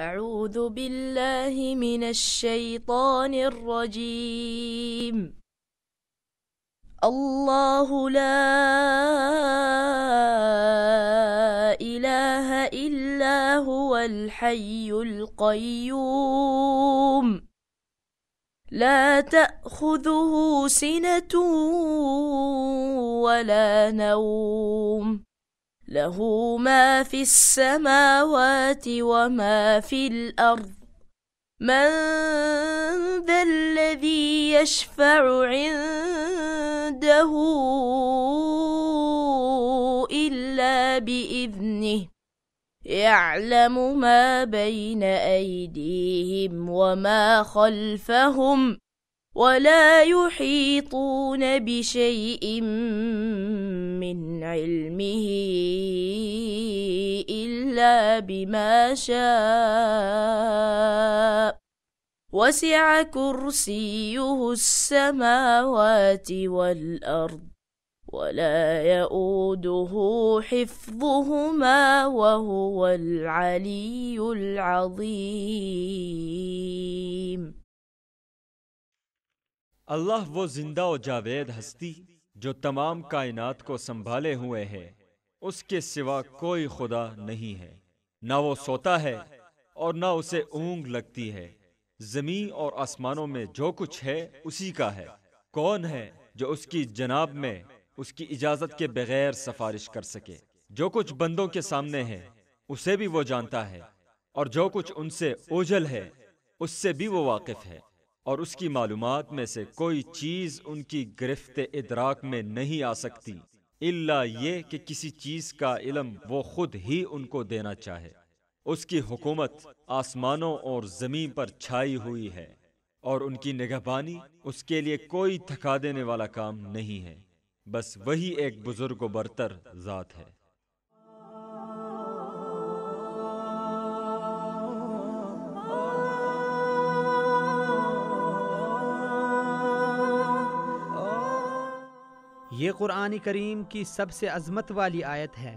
أعوذ بالله من الشيطان الرجيم. الله لا إله إلا هو الحي القيوم لا تأخذه سنة ولا نوم له ما في السماوات وما في الأرض من ذا الذي يشفع عنده إلا بإذنه يعلم ما بين أيديهم وما خلفهم ولا يحيطون بشيء من علمه إلا بما شاء وسع كرسيه السماوات والأرض ولا يؤوده حفظهما وهو العلي العظيم। अल्लाह वो जिंदा और जावेद हस्ती जो तमाम कायनात को संभाले हुए है, उसके सिवा कोई खुदा नहीं है। ना वो सोता है और ना उसे ऊँग लगती है। जमीन और आसमानों में जो कुछ है उसी का है। कौन है जो उसकी जनाब में उसकी इजाजत के बगैर सिफारिश कर सके? जो कुछ बंदों के सामने है उसे भी वो जानता है, और जो कुछ उनसे ओझल है उससे भी वो वाकिफ है। और उसकी मालूमात में से कोई चीज उनकी गिरफ्त इदराक में नहीं आ सकती इल्ला ये कि किसी चीज का इल्म वो खुद ही उनको देना चाहे। उसकी हुकूमत आसमानों और जमीन पर छाई हुई है, और उनकी निगहबानी उसके लिए कोई थका देने वाला काम नहीं है। बस वही एक बुजुर्ग व बरतर जात है। ये कुरान करीम की सबसे अज़मत वाली आयत है।